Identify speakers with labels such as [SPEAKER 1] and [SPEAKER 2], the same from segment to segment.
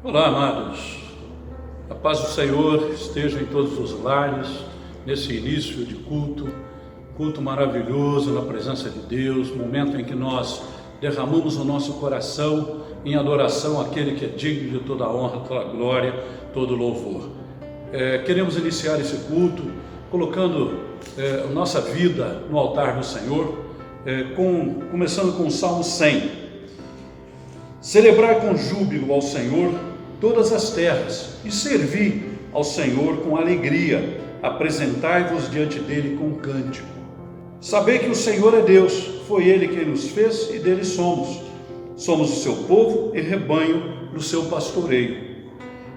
[SPEAKER 1] Olá, amados. A paz do Senhor esteja em todos os lares, nesse início de culto maravilhoso na presença de Deus, momento em que nós derramamos o nosso coração em adoração àquele que é digno de toda a honra, toda a glória, todo o louvor. Queremos iniciar esse culto colocando a nossa vida no altar do Senhor, começando com o Salmo 100. Celebrai com júbilo ao Senhor todas as terras, e servi ao Senhor com alegria, apresentai-vos diante dele com cântico. Sabei que o Senhor é Deus, foi Ele quem nos fez e dele somos. Somos o seu povo e rebanho do seu pastoreio.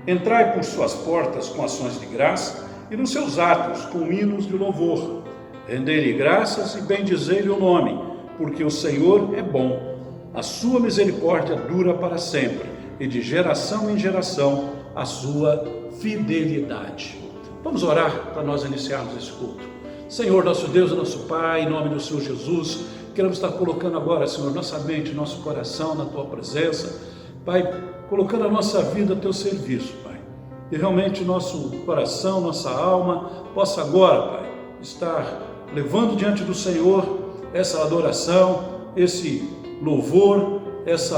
[SPEAKER 1] Entrai por suas portas com ações de graça e nos seus atos com hinos de louvor. Rendei-lhe graças e bendizei-lhe o nome, porque o Senhor é bom. A sua misericórdia dura para sempre, e de geração em geração a sua fidelidade. Vamos orar para nós iniciarmos esse culto. Senhor, nosso Deus e nosso Pai, em nome do Senhor Jesus, queremos estar colocando agora, Senhor, nossa mente, nosso coração na Tua presença. Pai, colocando a nossa vida a Teu serviço, Pai. E realmente nosso coração, nossa alma, possa agora, Pai, estar levando diante do Senhor essa adoração, esse louvor, esse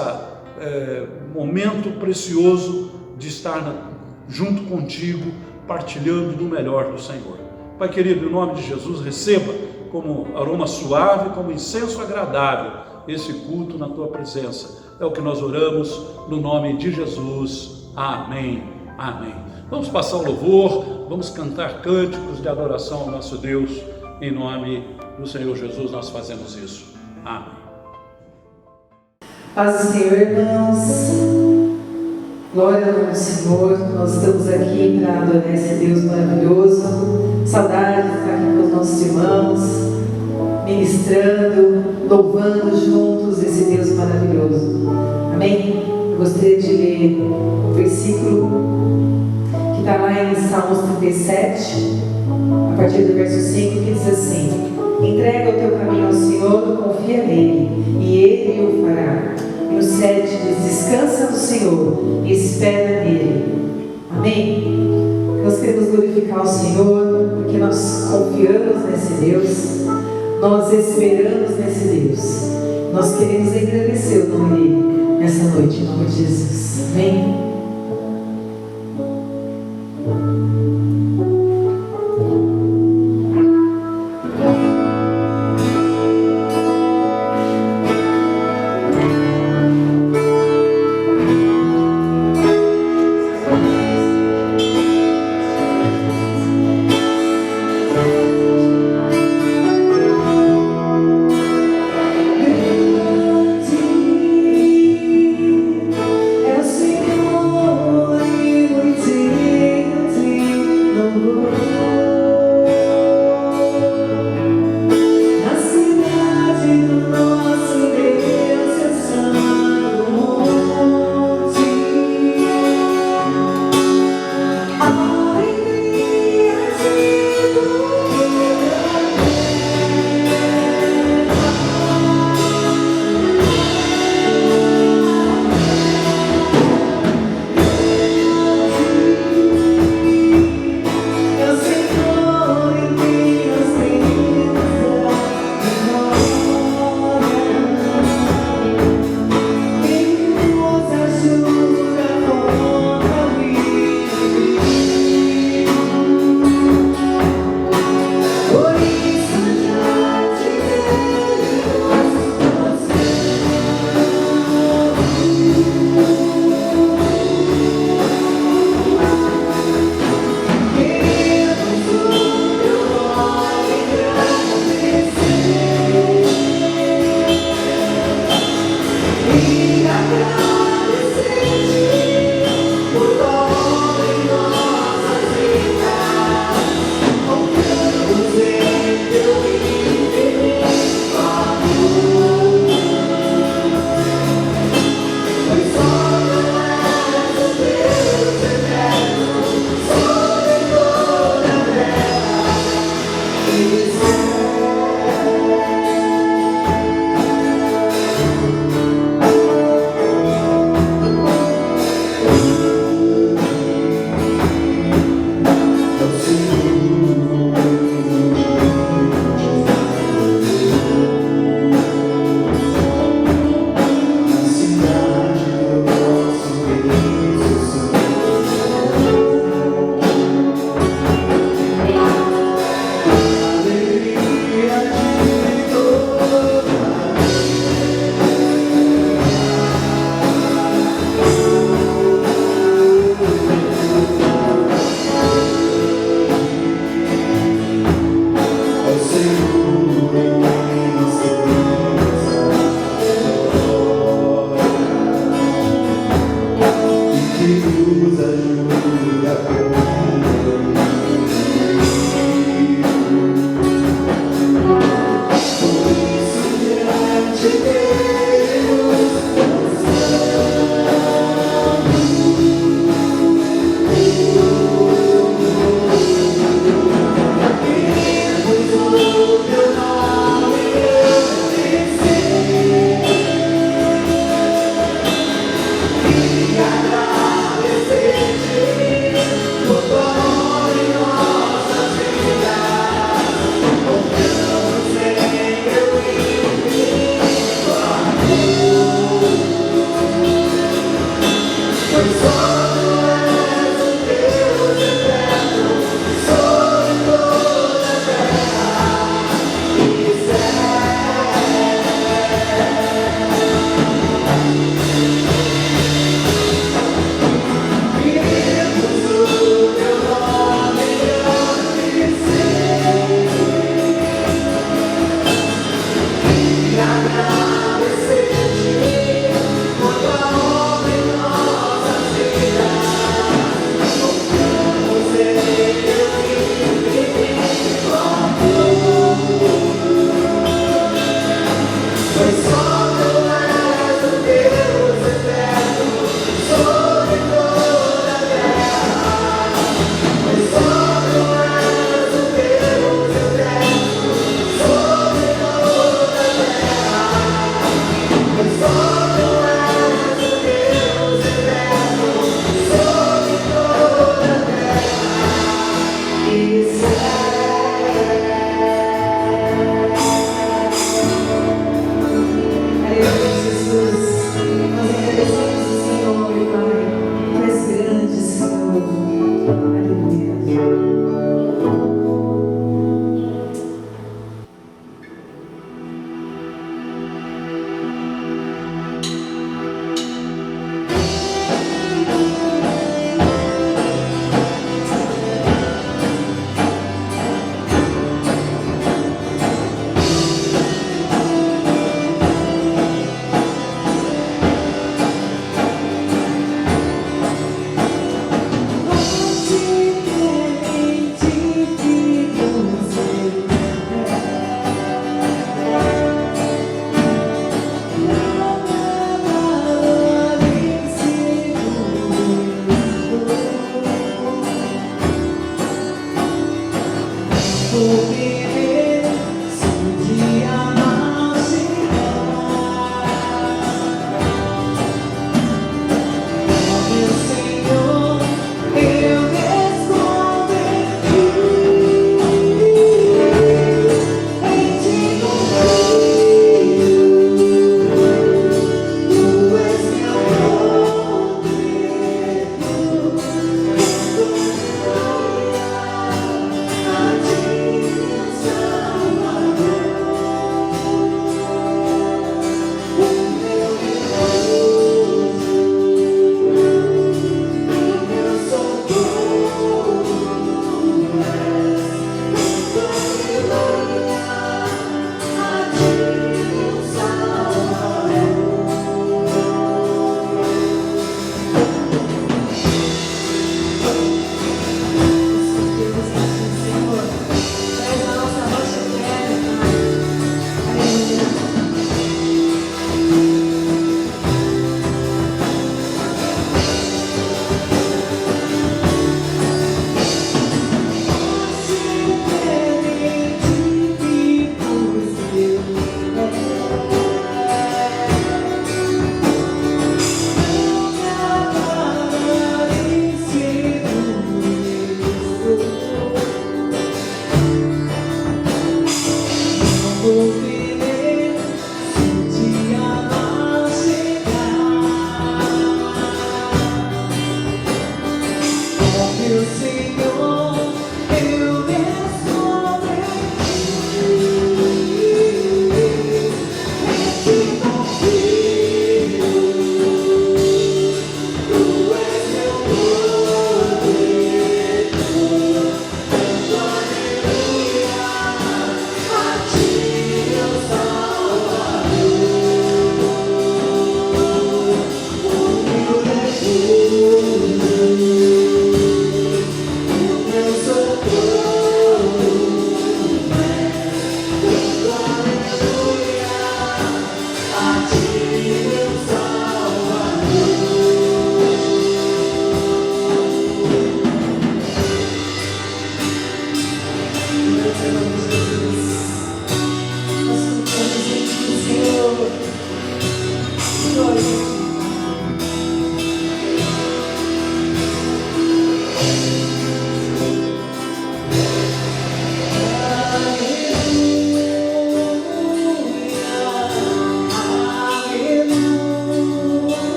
[SPEAKER 1] momento precioso de estar junto contigo, partilhando do melhor do Senhor. Pai querido, em nome de Jesus, receba como aroma suave, como incenso agradável, esse culto na Tua presença. É o que nós oramos no nome de Jesus. Amém. Amém. Vamos passar o louvor, vamos cantar cânticos de adoração ao nosso Deus. Em nome do Senhor Jesus nós fazemos isso. Amém.
[SPEAKER 2] Paz do Senhor, irmãos. Glória ao nome do Senhor. Nós estamos aqui para adorar esse Deus maravilhoso. Saudade de estar aqui com os nossos irmãos, ministrando, louvando juntos esse Deus maravilhoso. Amém? Eu gostaria de ler o versículo que está lá em Salmos 37, a partir do verso 5, que diz assim: entrega o teu caminho ao Senhor, confia nele, e ele o fará. E no 7 diz: descansa no Senhor e espera nele. Amém? Nós queremos glorificar o Senhor, porque nós confiamos nesse Deus, nós esperamos nesse Deus. Nós queremos agradecer o nome dele nessa noite, em nome de Jesus. Amém?
[SPEAKER 3] É o Senhor.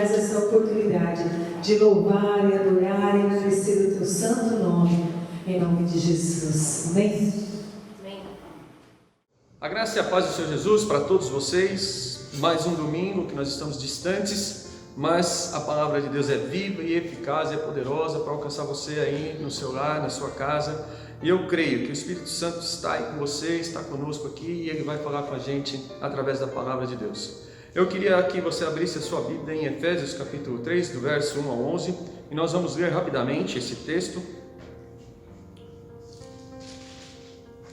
[SPEAKER 2] mais essa oportunidade de louvar e adorar e agradecer o teu santo nome, em nome de Jesus. Amém?
[SPEAKER 3] A graça e a paz do Senhor Jesus para todos vocês. Mais um domingo que nós estamos distantes, mas a palavra de Deus é viva e eficaz, é poderosa para alcançar você aí no seu lar, na sua casa. E eu creio que o Espírito Santo está aí com você, está conosco aqui e Ele vai falar com a gente através da palavra de Deus. Eu queria que você abrisse a sua Bíblia em Efésios capítulo 3, do verso 1 ao 11, e nós vamos ler rapidamente esse texto,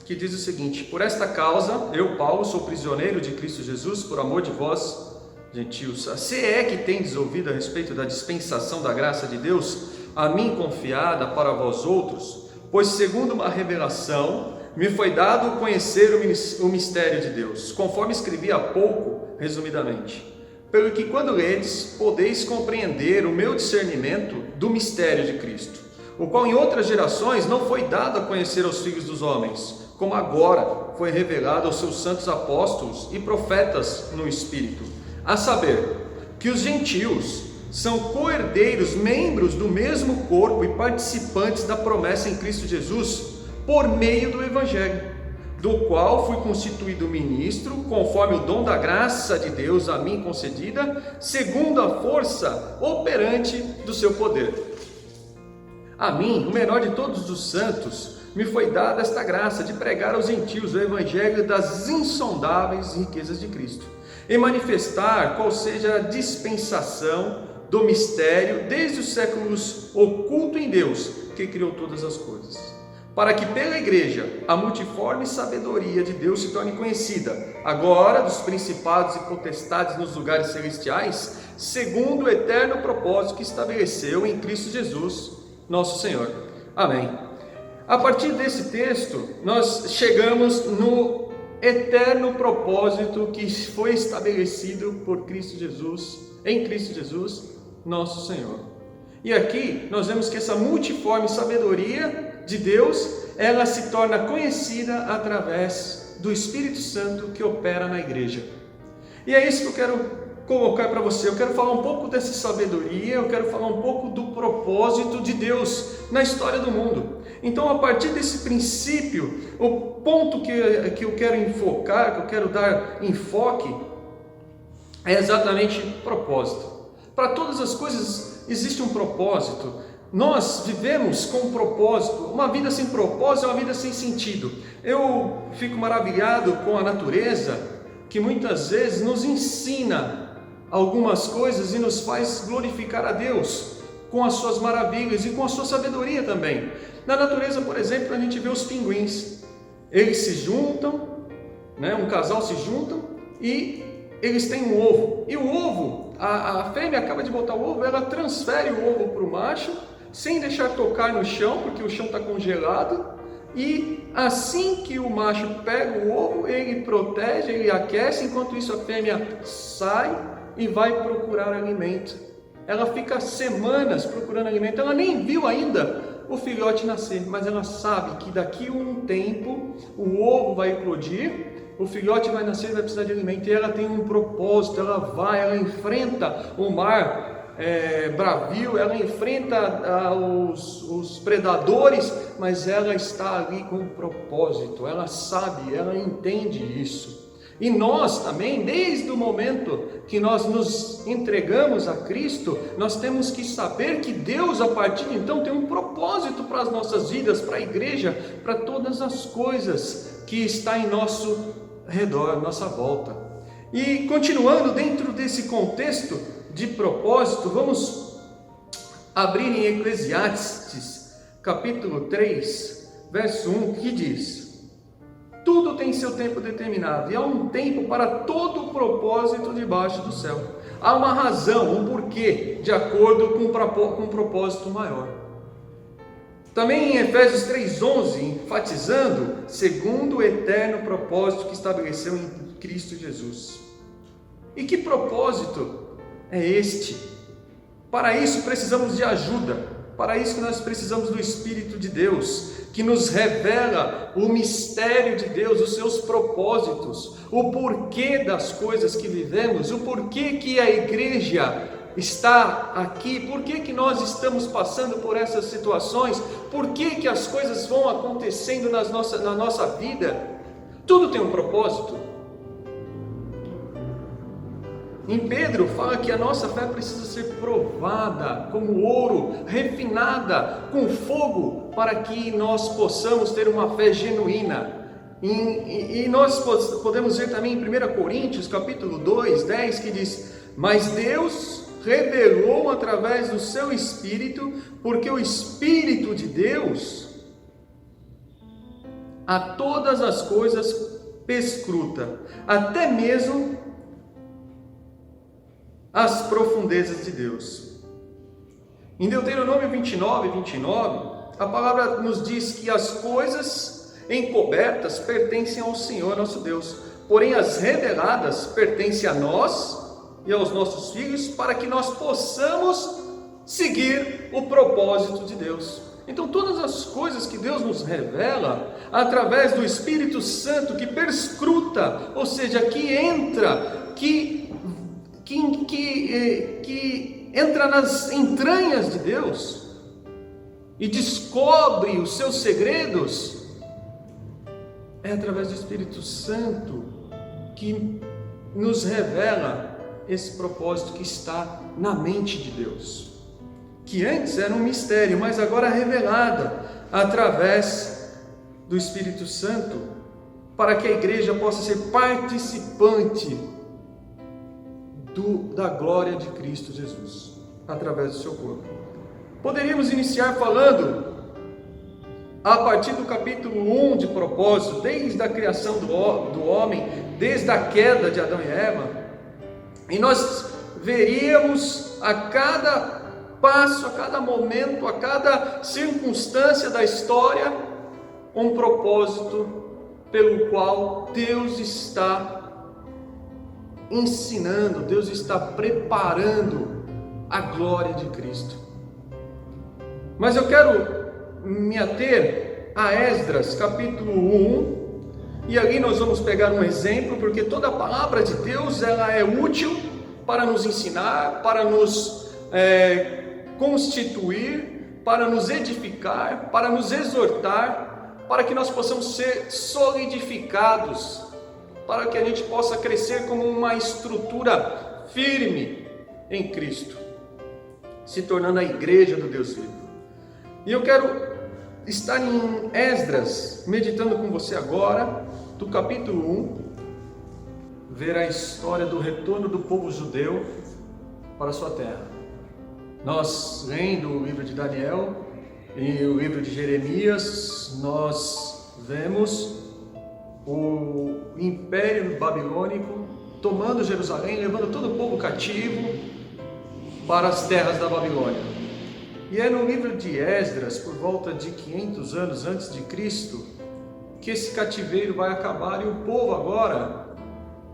[SPEAKER 3] que diz o seguinte: por esta causa, eu, Paulo, sou prisioneiro de Cristo Jesus, por amor de vós, gentios. Se é que tendes ouvido a respeito da dispensação da graça de Deus, a mim confiada para vós outros, pois segundo uma revelação, me foi dado conhecer o mistério de Deus, conforme escrevi há pouco, resumidamente. Pelo que quando ledes, podeis compreender o meu discernimento do mistério de Cristo, o qual em outras gerações não foi dado a conhecer aos filhos dos homens, como agora foi revelado aos seus santos apóstolos e profetas no Espírito, a saber, que os gentios são co-herdeiros, membros do mesmo corpo e participantes da promessa em Cristo Jesus, por meio do Evangelho, do qual fui constituído ministro, conforme o dom da graça de Deus a mim concedida, segundo a força operante do seu poder. A mim, o menor de todos os santos, me foi dada esta graça de pregar aos gentios o Evangelho das insondáveis riquezas de Cristo, e manifestar qual seja a dispensação do mistério desde os séculos oculto em Deus, que criou todas as coisas, para que pela igreja a multiforme sabedoria de Deus se torne conhecida, agora dos principados e potestades nos lugares celestiais, segundo o eterno propósito que estabeleceu em Cristo Jesus, nosso Senhor. Amém. A partir desse texto, nós chegamos no eterno propósito que foi estabelecido por Cristo Jesus, em Cristo Jesus, nosso Senhor. E aqui nós vemos que essa multiforme sabedoria de Deus, ela se torna conhecida através do Espírito Santo que opera na igreja. E é isso que eu quero colocar para você. Eu quero falar um pouco dessa sabedoria, eu quero falar um pouco do propósito de Deus na história do mundo. Então, a partir desse princípio, o ponto que eu quero enfocar, que eu quero dar enfoque, é exatamente propósito. Para todas as coisas existe um propósito. Nós vivemos com um propósito. Uma vida sem propósito é uma vida sem sentido. Eu fico maravilhado com a natureza, que muitas vezes nos ensina algumas coisas e nos faz glorificar a Deus com as suas maravilhas e com a sua sabedoria também. Na natureza, por exemplo, a gente vê os pinguins. Eles se juntam, um casal se juntam e eles têm um ovo. E o ovo, a fêmea acaba de botar o ovo, ela transfere o ovo para o macho, sem deixar tocar no chão, porque o chão está congelado. E assim que o macho pega o ovo, ele protege, ele aquece, enquanto isso a fêmea sai e vai procurar alimento. Ela fica semanas procurando alimento, ela nem viu ainda o filhote nascer, mas ela sabe que daqui a um tempo o ovo vai eclodir, o filhote vai nascer e vai precisar de alimento, e ela tem um propósito, ela enfrenta o mar bravio, ela enfrenta os predadores, mas ela está ali com um propósito, ela sabe, ela entende isso. E nós também, desde o momento que nós nos entregamos a Cristo, nós temos que saber que Deus, a partir de então, tem um propósito para as nossas vidas, para a igreja, para todas as coisas que está em nosso redor, nossa volta. E continuando dentro desse contexto de propósito, vamos abrir em Eclesiastes, capítulo 3, verso 1, que diz: tudo tem seu tempo determinado, e há um tempo para todo o propósito debaixo do céu. Há uma razão, um porquê, de acordo com um propósito maior. Também em Efésios 3,11, enfatizando, segundo o eterno propósito que estabeleceu em Cristo Jesus. E que propósito é este? Para isso precisamos de ajuda, para isso que nós precisamos do Espírito de Deus, que nos revela o mistério de Deus, os seus propósitos, o porquê das coisas que vivemos, o porquê que a igreja está aqui? Por que que nós estamos passando por essas situações? Por que que as coisas vão acontecendo na nossa vida? Tudo tem um propósito. Em Pedro fala que a nossa fé precisa ser provada como ouro, refinada com fogo, para que nós possamos ter uma fé genuína. E nós podemos ver também em 1 Coríntios capítulo 2, 10, que diz: mas Deus revelou através do seu Espírito, porque o Espírito de Deus a todas as coisas perscruta, até mesmo as profundezas de Deus. Em Deuteronômio 29, a palavra nos diz que as coisas encobertas pertencem ao Senhor nosso Deus, porém as reveladas pertencem a nós e aos nossos filhos, para que nós possamos seguir o propósito de Deus. Então todas as coisas que Deus nos revela, através do Espírito Santo que perscruta, ou seja, que entra, que entra nas entranhas de Deus e descobre os seus segredos, é através do Espírito Santo que nos revela esse propósito que está na mente de Deus, que antes era um mistério, mas agora é revelada através do Espírito Santo, para que a igreja possa ser participante da glória de Cristo Jesus, através do seu corpo. Poderíamos iniciar falando a partir do capítulo 1 de propósito, desde a criação do homem, desde a queda de Adão e Eva, e nós veríamos a cada passo, a cada momento, a cada circunstância da história, um propósito pelo qual Deus está ensinando, Deus está preparando a glória de Cristo. Mas eu quero me ater a Esdras capítulo 1, e ali nós vamos pegar um exemplo, porque toda a palavra de Deus ela é útil para nos ensinar, para nos constituir, para nos edificar, para nos exortar, para que nós possamos ser solidificados, para que a gente possa crescer como uma estrutura firme em Cristo, se tornando a igreja do Deus vivo. E eu quero estar em Esdras, meditando com você agora, do capítulo 1, ver a história do retorno do povo judeu para a sua terra. Nós, lendo o livro de Daniel e o livro de Jeremias, nós vemos o Império Babilônico tomando Jerusalém, levando todo o povo cativo para as terras da Babilônia. E é no livro de Esdras, por volta de 500 anos antes de Cristo, que esse cativeiro vai acabar e o povo agora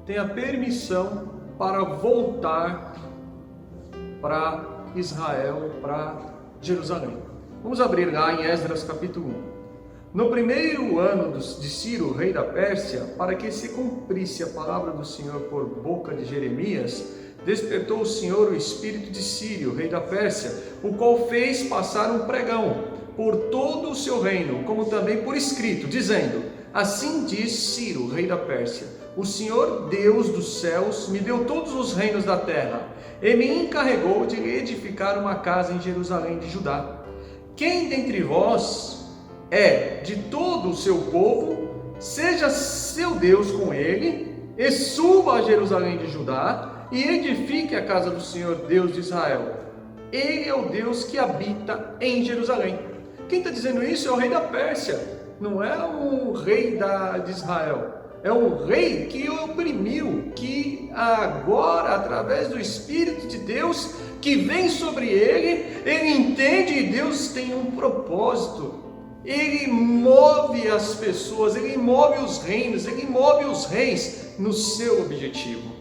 [SPEAKER 3] tem a permissão para voltar para Israel, para Jerusalém. Vamos abrir lá em Esdras capítulo 1. No primeiro ano de Ciro, rei da Pérsia, para que se cumprisse a palavra do Senhor por boca de Jeremias, despertou o Senhor o espírito de Ciro, rei da Pérsia, o qual fez passar um pregão por todo o seu reino, como também por escrito, dizendo: assim diz Ciro, rei da Pérsia: o Senhor Deus dos céus me deu todos os reinos da terra e me encarregou de edificar uma casa em Jerusalém de Judá. Quem dentre vós é de todo o seu povo, seja seu Deus com ele, e suba a Jerusalém de Judá, e edifique a casa do Senhor Deus de Israel. Ele é o Deus que habita em Jerusalém. Quem está dizendo isso é o rei da Pérsia, não é o rei de Israel. É um rei que oprimiu, que agora, através do Espírito de Deus que vem sobre ele, ele entende que Deus tem um propósito. Ele move as pessoas, ele move os reinos, ele move os reis no seu objetivo.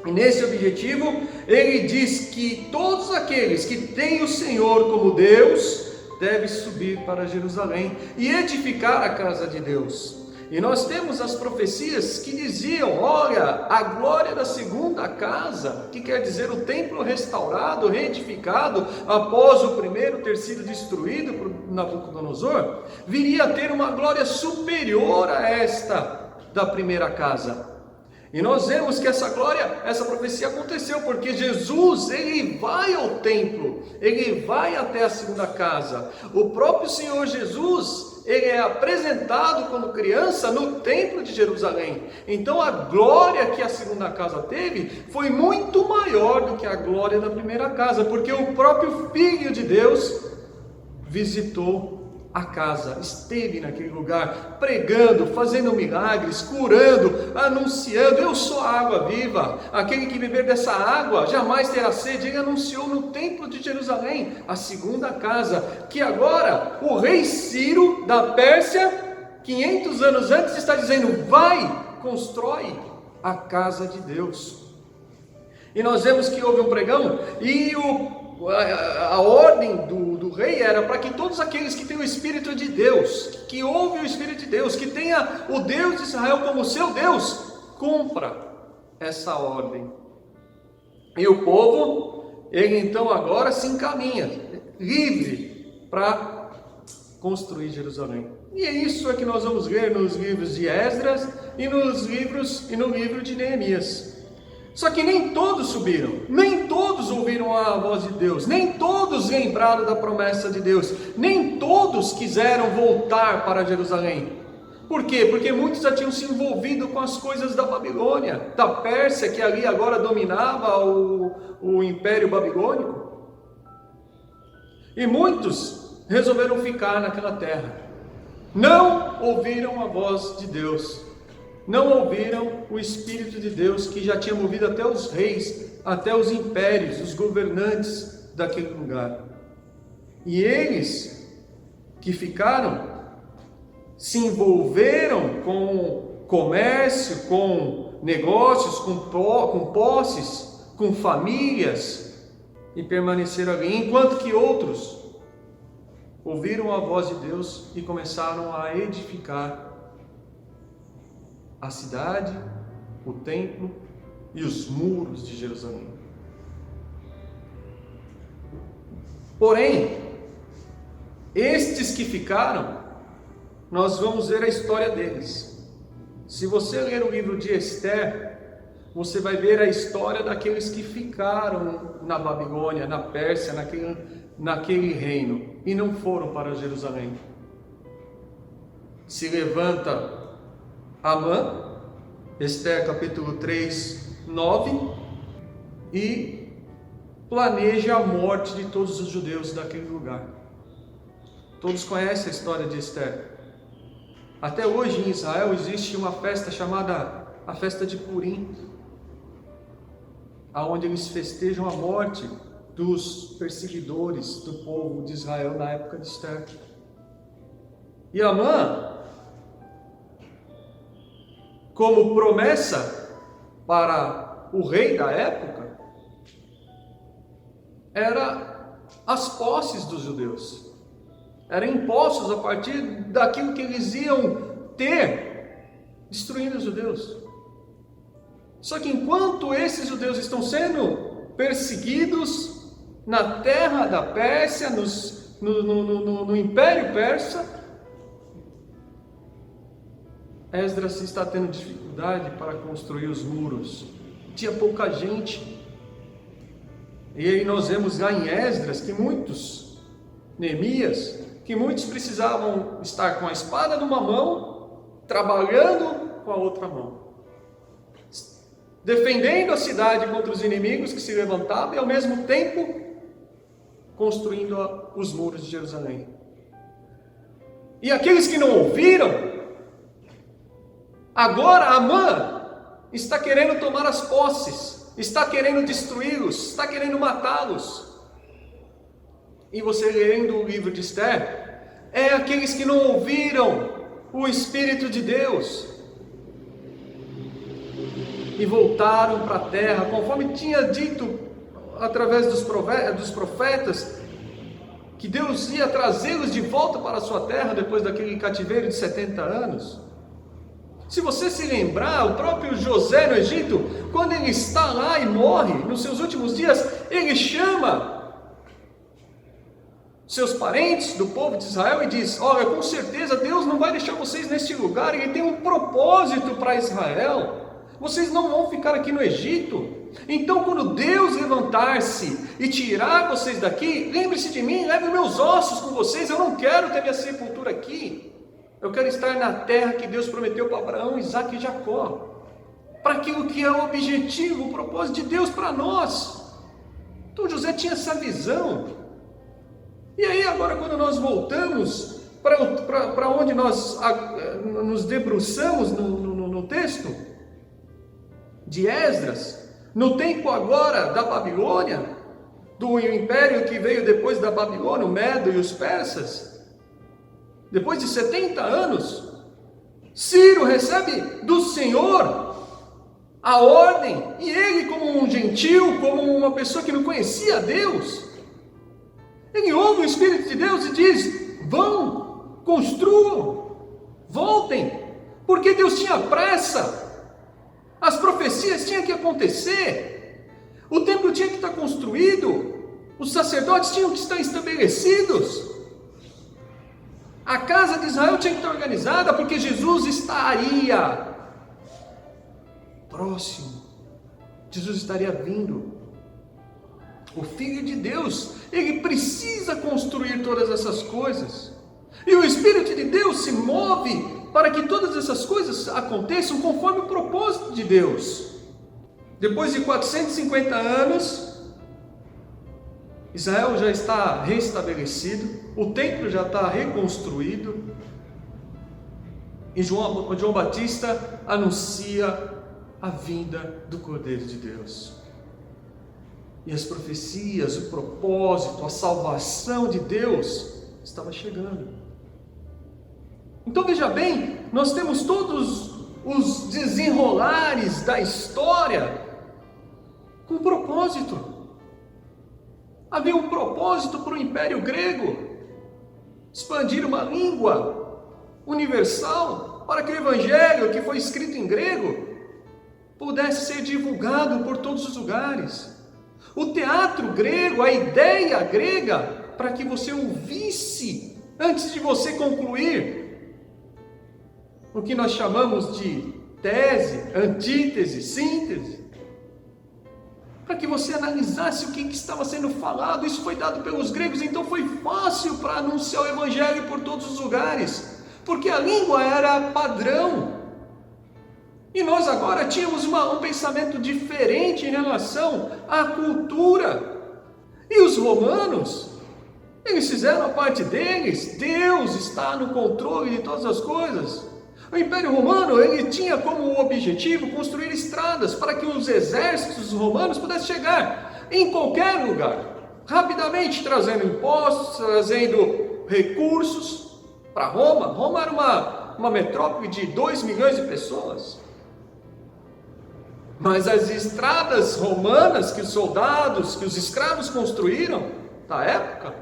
[SPEAKER 3] E nesse objetivo, ele diz que todos aqueles que têm o Senhor como Deus devem subir para Jerusalém e edificar a casa de Deus. E nós temos as profecias que diziam, olha, a glória da segunda casa, que quer dizer o templo restaurado, reedificado, após o primeiro ter sido destruído por Nabucodonosor, viria a ter uma glória superior a esta da primeira casa. E nós vemos que essa glória, essa profecia aconteceu, porque Jesus, ele vai ao templo, ele vai até a segunda casa. O próprio Senhor Jesus, ele é apresentado quando criança no templo de Jerusalém. Então a glória que a segunda casa teve foi muito maior do que a glória da primeira casa, porque o próprio Filho de Deus visitou a casa, esteve naquele lugar, pregando, fazendo milagres, curando, anunciando, eu sou a água viva, aquele que beber dessa água jamais terá sede. Ele anunciou no templo de Jerusalém, a segunda casa, que agora o rei Ciro da Pérsia, 500 anos antes, está dizendo, vai, constrói a casa de Deus. E nós vemos que houve um pregão, e a ordem do rei era para que todos aqueles que têm o Espírito de Deus, que ouvem o Espírito de Deus, que tenha o Deus de Israel como seu Deus, cumpra essa ordem. E o povo, ele então agora se encaminha, livre, para construir Jerusalém. E é isso que nós vamos ver nos livros de Esdras e no livro de Neemias. Só que nem todos subiram, nem todos ouviram a voz de Deus, nem todos lembraram da promessa de Deus, nem todos quiseram voltar para Jerusalém. Por quê? Porque muitos já tinham se envolvido com as coisas da Babilônia, da Pérsia, que ali agora dominava o Império Babilônico. E muitos resolveram ficar naquela terra, não ouviram a voz de Deus. Não ouviram o Espírito de Deus, que já tinha movido até os reis, até os impérios, os governantes daquele lugar. E eles que ficaram, se envolveram com comércio, com negócios, com posses, com famílias, e permaneceram ali, enquanto que outros ouviram a voz de Deus e começaram a edificar a cidade, o templo e os muros de Jerusalém. Porém, estes que ficaram, nós vamos ver a história deles. Se você ler o livro de Esther, você vai ver a história daqueles que ficaram na Babilônia, na Pérsia, naquele reino, e não foram para Jerusalém. Se levanta Amã, Esther capítulo 3, 9, e planeja a morte de todos os judeus daquele lugar. Todos conhecem a história de Esther. Até hoje em Israel existe uma festa chamada a festa de Purim, aonde eles festejam a morte dos perseguidores do povo de Israel na época de Esther. E Amã, como promessa para o rei da época, era as posses dos judeus. Eram impostos a partir daquilo que eles iam ter, destruindo os judeus. Só que enquanto esses judeus estão sendo perseguidos na terra da Pérsia, no Império Persa, Esdras está tendo dificuldade para construir os muros. Tinha pouca gente. E aí nós vemos lá em Esdras que Neemias, que muitos precisavam estar com a espada numa mão, trabalhando com a outra mão, defendendo a cidade contra os inimigos que se levantavam e ao mesmo tempo construindo os muros de Jerusalém. E aqueles que não ouviram, agora Amã está querendo tomar as posses, está querendo destruí-los, está querendo matá-los. E você lendo o livro de Esther, é aqueles que não ouviram o Espírito de Deus e voltaram para a terra, conforme tinha dito através dos profetas, que Deus ia trazê-los de volta para a sua terra depois daquele cativeiro de 70 anos. Se você se lembrar, o próprio José no Egito, quando ele está lá e morre, nos seus últimos dias, ele chama seus parentes do povo de Israel e diz: olha, com certeza Deus não vai deixar vocês neste lugar, Ele tem um propósito para Israel, vocês não vão ficar aqui no Egito. Então quando Deus levantar-se e tirar vocês daqui, lembre-se de mim, leve meus ossos com vocês, eu não quero ter minha sepultura aqui, eu quero estar na terra que Deus prometeu para Abraão, Isaque e Jacó, para aquilo que é o objetivo, o propósito de Deus para nós. Então José tinha essa visão. E aí agora quando nós voltamos para onde nós nos debruçamos no texto de Esdras, no tempo agora da Babilônia, do império que veio depois da Babilônia, o Medo e os persas, depois de 70 anos, Ciro recebe do Senhor a ordem, e ele, como um gentil, como uma pessoa que não conhecia Deus, ele ouve o Espírito de Deus e diz: vão, construam, voltem, porque Deus tinha pressa, as profecias tinham que acontecer, o templo tinha que estar construído, os sacerdotes tinham que estar estabelecidos, a casa de Israel tinha que estar organizada, porque Jesus estaria próximo, Jesus estaria vindo. O Filho de Deus, ele precisa construir todas essas coisas, e o Espírito de Deus se move para que todas essas coisas aconteçam conforme o propósito de Deus. Depois de 450 anos, Israel já está restabelecido, o templo já está reconstruído, e João Batista anuncia a vinda do Cordeiro de Deus. E as profecias, o propósito, a salvação de Deus estava chegando. Então veja bem, nós temos todos os desenrolares da história com propósito. Havia um propósito para o Império Grego, expandir uma língua universal, para que o Evangelho, que foi escrito em grego, pudesse ser divulgado por todos os lugares. O teatro grego, a ideia grega, para que você ouvisse, antes de você concluir, o que nós chamamos de tese, antítese, síntese, para que você analisasse o que estava sendo falado. Isso foi dado pelos gregos, então foi fácil para anunciar o Evangelho por todos os lugares, porque a língua era padrão. E nós agora tínhamos um pensamento diferente em relação à cultura. E os romanos, eles fizeram a parte deles. Deus está no controle de todas as coisas. O Império Romano, ele tinha como objetivo construir estradas para que os exércitos romanos pudessem chegar em qualquer lugar, rapidamente, trazendo impostos, trazendo recursos para Roma. Roma era uma metrópole de 2 milhões de pessoas. Mas as estradas romanas que os soldados, que os escravos construíram da época,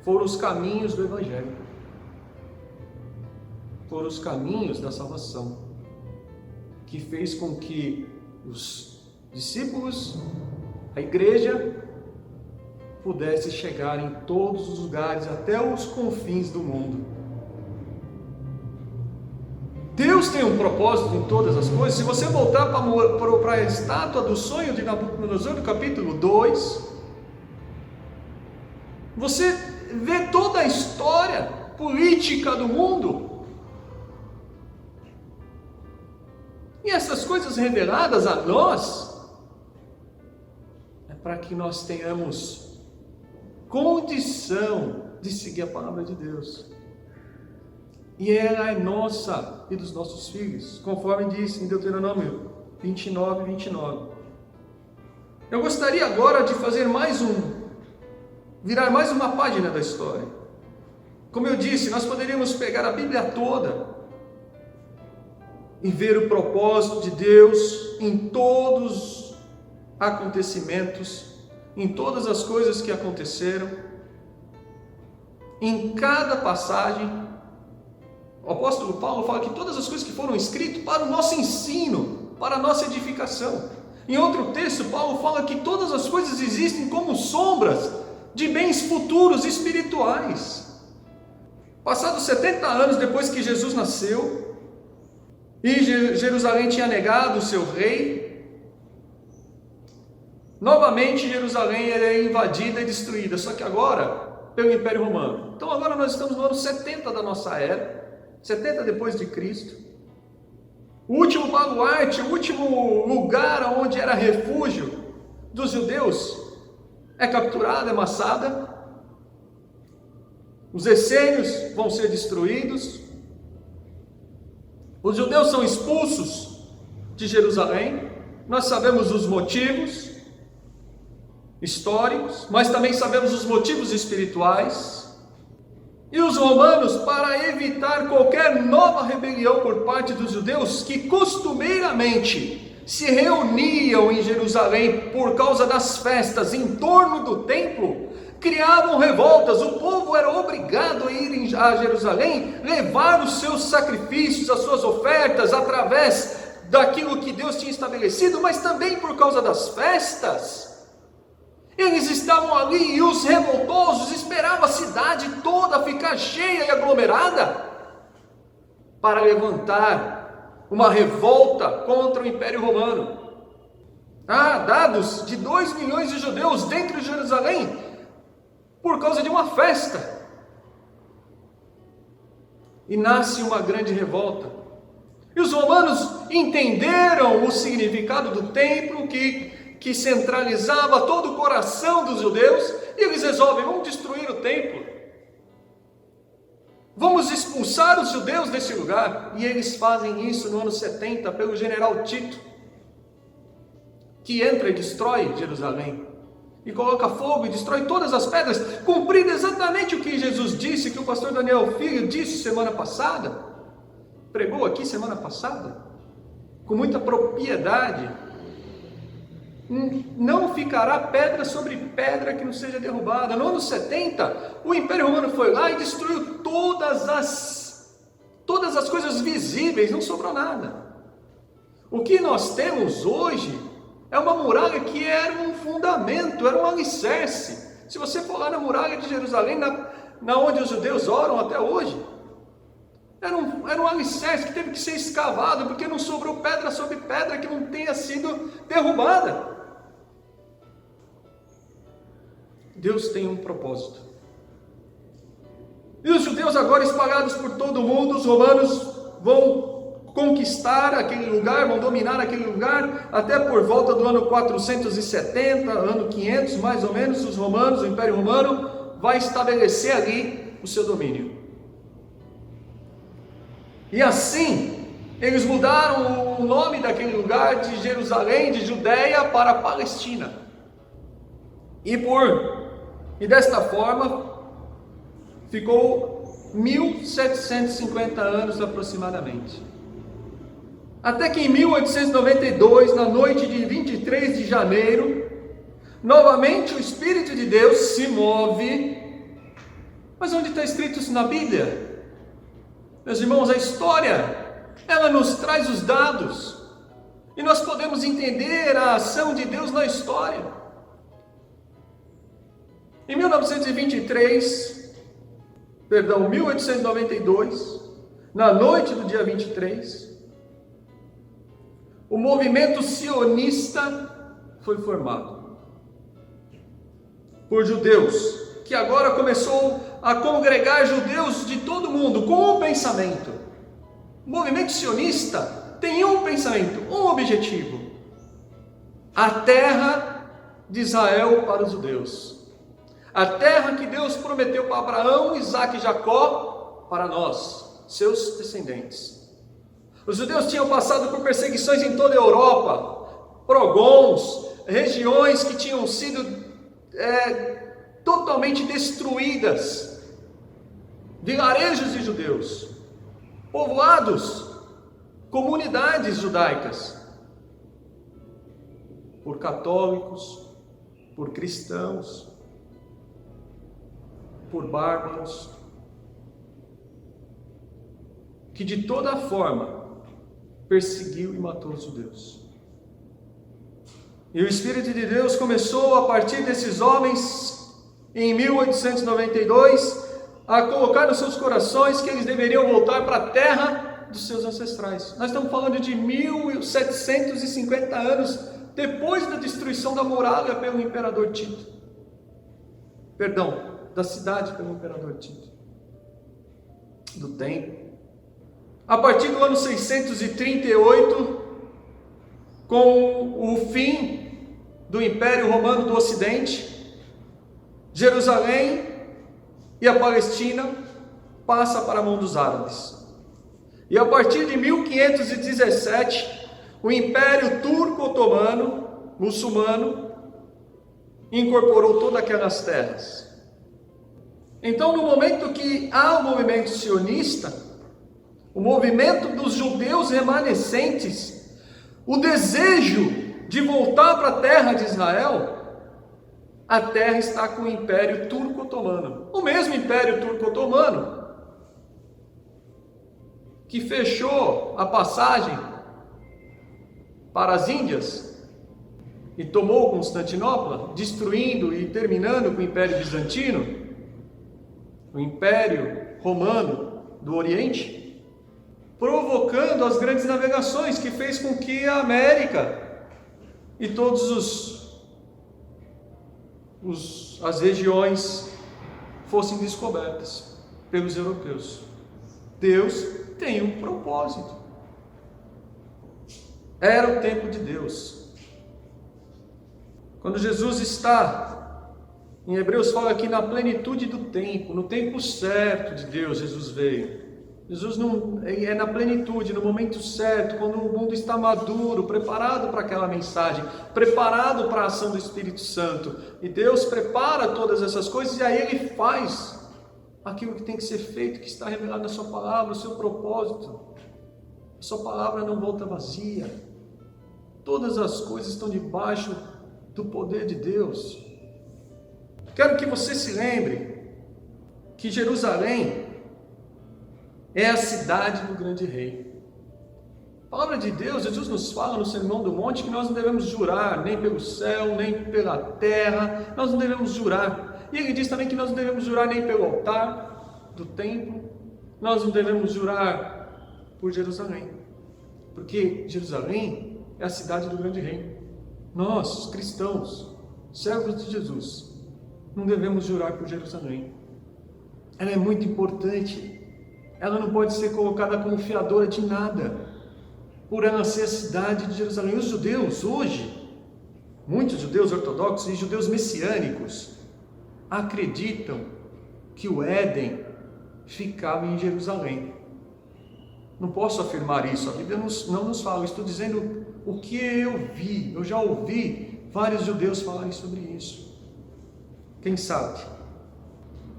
[SPEAKER 3] foram os caminhos do Evangelho, foram os caminhos da salvação, que fez com que os discípulos, a igreja, pudesse chegar em todos os lugares, até os confins do mundo. Deus tem um propósito em todas as coisas. Se você voltar para a estátua do sonho de Nabucodonosor, no capítulo 2, você vê toda a história política do mundo. E essas coisas reveladas a nós, é para que nós tenhamos condição de seguir a palavra de Deus. E ela é nossa e dos nossos filhos, conforme diz em Deuteronômio 29, 29. Eu gostaria agora de fazer virar mais uma página da história. Como eu disse, nós poderíamos pegar a Bíblia toda e ver o propósito de Deus em todos os acontecimentos, em todas as coisas que aconteceram, em cada passagem, O apóstolo Paulo fala que todas as coisas que foram escritas para o nosso ensino, para a nossa edificação. Em outro texto, Paulo fala que todas as coisas existem como sombras de bens futuros espirituais. Passados 70 anos depois que Jesus nasceu, e Jerusalém tinha negado o seu rei, novamente Jerusalém era invadida e destruída, só que agora pelo Império Romano. Então agora nós estamos no ano 70 da nossa era, 70 depois de Cristo. O último baluarte, o último lugar onde era refúgio dos judeus é capturado, é amassada. Os essênios vão ser destruídos. Os judeus são expulsos de Jerusalém. Nós sabemos os motivos históricos, mas também sabemos os motivos espirituais. E os romanos, para evitar qualquer nova rebelião por parte dos judeus, que costumeiramente se reuniam em Jerusalém por causa das festas em torno do templo, criavam revoltas. O povo era obrigado a ir a Jerusalém, levar os seus sacrifícios, as suas ofertas, através daquilo que Deus tinha estabelecido, mas também por causa das festas. Eles estavam ali e os revoltosos esperavam a cidade toda ficar cheia e aglomerada para levantar uma revolta contra o Império Romano. Há dados de 2 milhões de judeus dentro de Jerusalém por causa de uma festa. E nasce uma grande revolta. E os romanos entenderam o significado do templo que centralizava todo o coração dos judeus, e eles resolvem: vamos destruir o templo, vamos expulsar os judeus desse lugar. E eles fazem isso no ano 70 pelo general Tito, que entra e destrói Jerusalém, e coloca fogo e destrói todas as pedras, cumprindo exatamente o que Jesus disse, que o pastor Daniel Filho disse semana passada, pregou aqui semana passada, com muita propriedade. Não ficará pedra sobre pedra que não seja derrubada. No ano 70, o Império Romano foi lá e destruiu todas as coisas visíveis, não sobrou nada. O que nós temos hoje é uma muralha que era um fundamento, era um alicerce. Se você for lá na muralha de Jerusalém, na onde os judeus oram até hoje, era um alicerce que teve que ser escavado, porque não sobrou pedra sobre pedra que não tenha sido derrubada. Deus tem um propósito. E os judeus agora espalhados por todo o mundo, os romanos vão conquistar aquele lugar, vão dominar aquele lugar, até por volta do ano 470, ano 500 mais ou menos, os romanos, o Império Romano, vai estabelecer ali o seu domínio. E assim, eles mudaram o nome daquele lugar de Jerusalém, de Judeia, para Palestina. E desta forma, ficou 1750 anos aproximadamente. Até que em 1892, na noite de 23 de janeiro, novamente o Espírito de Deus se move. Mas onde está escrito isso na Bíblia? Meus irmãos, a história, ela nos traz os dados, e nós podemos entender a ação de Deus na história. Em 1892, na noite do dia 23, o movimento sionista foi formado por judeus, que agora começou a congregar judeus de todo mundo com um pensamento. O movimento sionista tem um pensamento, um objetivo: a terra de Israel para os judeus. A terra que Deus prometeu para Abraão, Isaque e Jacó, para nós, seus descendentes. Os judeus tinham passado por perseguições em toda a Europa, pogroms, regiões que tinham sido totalmente destruídas, vilarejos de judeus, povoados, comunidades judaicas, por católicos, por cristãos, por bárbaros. que de toda forma perseguiu e matou os judeus. E o Espírito de Deus começou a partir desses homens, em 1892, a colocar nos seus corações que eles deveriam voltar para a terra dos seus ancestrais. Nós estamos falando de 1750 anos depois da destruição da muralha pelo imperador Tito. Perdão, da cidade pelo imperador Tito. Do templo. A partir do ano 638, com o fim do Império Romano do Ocidente, Jerusalém e a Palestina passa para a mão dos árabes. E a partir de 1517, o Império Turco-Otomano, muçulmano, incorporou todas aquelas terras. Então, no momento que há o movimento sionista, o movimento dos judeus remanescentes, o desejo de voltar para a terra de Israel, a terra está com o Império Turco-Otomano. O mesmo Império Turco-Otomano que fechou a passagem para as Índias e tomou Constantinopla, destruindo e terminando com o Império Bizantino, o Império Romano do Oriente, provocando as grandes navegações, que fez com que a América e todas as regiões fossem descobertas pelos europeus. Deus tem um propósito. Era o tempo de Deus. Quando Jesus está, em Hebreus fala que na plenitude do tempo, no tempo certo de Deus, Jesus veio. Jesus não é na plenitude, no momento certo, quando o mundo está maduro, preparado para aquela mensagem, preparado para a ação do Espírito Santo. E Deus prepara todas essas coisas e aí Ele faz aquilo que tem que ser feito, que está revelado na sua palavra, o seu propósito. A sua palavra não volta vazia. Todas as coisas estão debaixo do poder de Deus. Quero que você se lembre que Jerusalém é a cidade do grande rei. A palavra de Deus, Jesus nos fala no Sermão do Monte que nós não devemos jurar nem pelo céu, nem pela terra, nós não devemos jurar. E ele diz também que nós não devemos jurar nem pelo altar do templo, nós não devemos jurar por Jerusalém, porque Jerusalém é a cidade do grande rei. Nós, cristãos, servos de Jesus, não devemos jurar por Jerusalém. Ela é muito importante. Ela não pode ser colocada como fiadora de nada, por ela ser a cidade de Jerusalém. Os judeus hoje, muitos judeus ortodoxos e judeus messiânicos, acreditam que o Éden ficava em Jerusalém. Não posso afirmar isso, a Bíblia não nos fala, eu estou dizendo o que eu vi, eu já ouvi vários judeus falarem sobre isso. Quem sabe?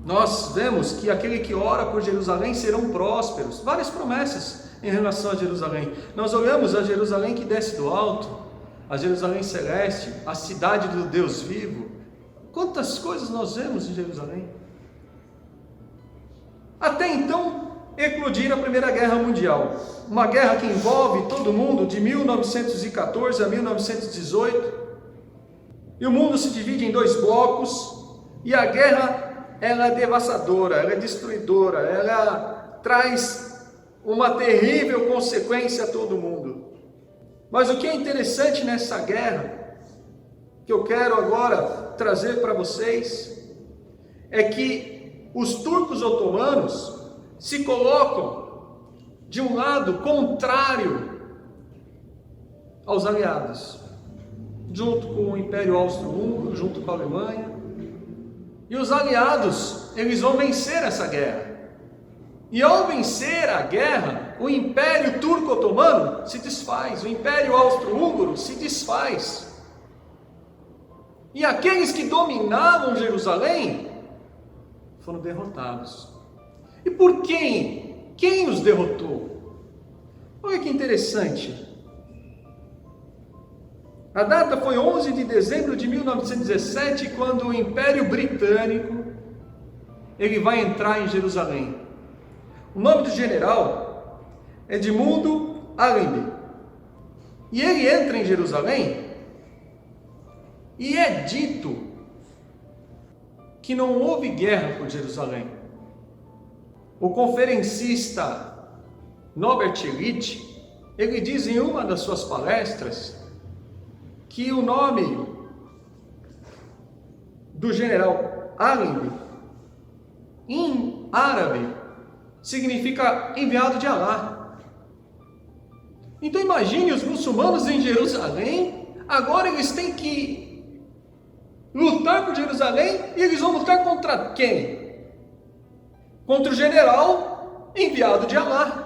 [SPEAKER 3] Nós vemos que aquele que ora por Jerusalém serão prósperos. Várias promessas em relação a Jerusalém. Nós olhamos a Jerusalém que desce do alto, a Jerusalém celeste, a cidade do Deus vivo. Quantas coisas nós vemos em Jerusalém. Até então, eclodir a Primeira Guerra Mundial. Uma guerra que envolve todo mundo de 1914 a 1918. E o mundo se divide em dois blocos. E a guerra, ela é devastadora, ela é destruidora, ela traz uma terrível consequência a todo mundo. Mas o que é interessante nessa guerra, que eu quero agora trazer para vocês, é que os turcos otomanos se colocam de um lado contrário aos aliados, junto com o Império Austro-Húngaro, junto com a Alemanha. E os aliados, eles vão vencer essa guerra. E ao vencer a guerra, o Império Turco-Otomano se desfaz, o Império Austro-Húngaro se desfaz. E aqueles que dominavam Jerusalém foram derrotados. E por quem? Quem os derrotou? Olha que interessante. A data foi 11 de dezembro de 1917, quando o Império Britânico ele vai entrar em Jerusalém. O nome do general Edmundo Allenby. E ele entra em Jerusalém e é dito que não houve guerra por Jerusalém. O conferencista Norbert Elitte, ele diz em uma das suas palestras que o nome do general Allenby, em árabe, significa enviado de Alá. Então imagine os muçulmanos em Jerusalém, agora eles têm que lutar por Jerusalém e eles vão lutar contra quem? Contra o general enviado de Alá.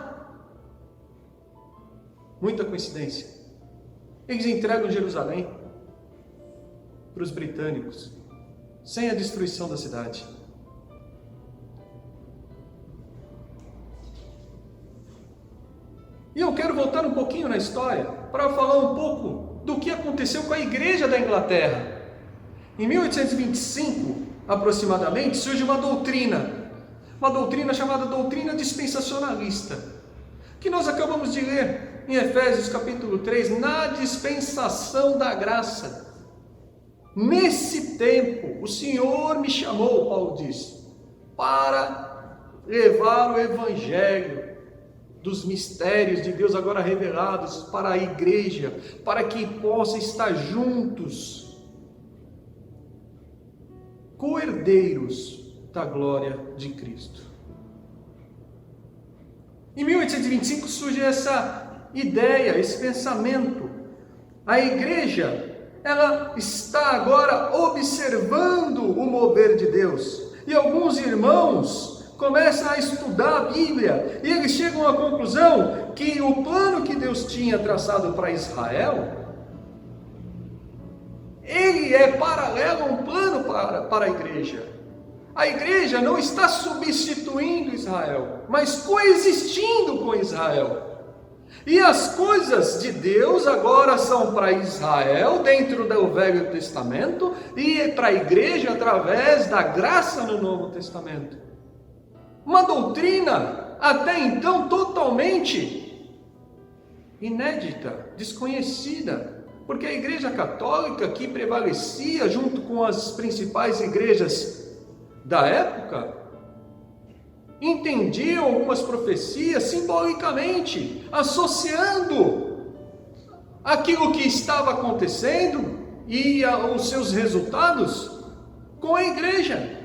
[SPEAKER 3] Muita coincidência. Eles entregam Jerusalém para os britânicos, sem a destruição da cidade. E eu quero voltar um pouquinho na história para falar um pouco do que aconteceu com a Igreja da Inglaterra. Em 1825, aproximadamente, surge uma doutrina chamada doutrina dispensacionalista, que nós acabamos de ler em Efésios capítulo 3, na dispensação da graça. Nesse tempo, o Senhor me chamou, Paulo diz, para levar o Evangelho dos mistérios de Deus agora revelados para a igreja, para que possa estar juntos, co-herdeiros da glória de Cristo. Em 1825 surge essa ideia, esse pensamento. A igreja, ela está agora observando o mover de Deus. E alguns irmãos começam a estudar a Bíblia e eles chegam à conclusão que o plano que Deus tinha traçado para Israel, ele é paralelo a um plano para a igreja. A igreja não está substituindo Israel, mas coexistindo com Israel. E as coisas de Deus agora são para Israel dentro do Velho Testamento e para a igreja através da graça no Novo Testamento. Uma doutrina até então totalmente inédita, desconhecida, porque a Igreja Católica, que prevalecia junto com as principais igrejas da época, entendiam algumas profecias simbolicamente, associando aquilo que estava acontecendo e os seus resultados com a igreja.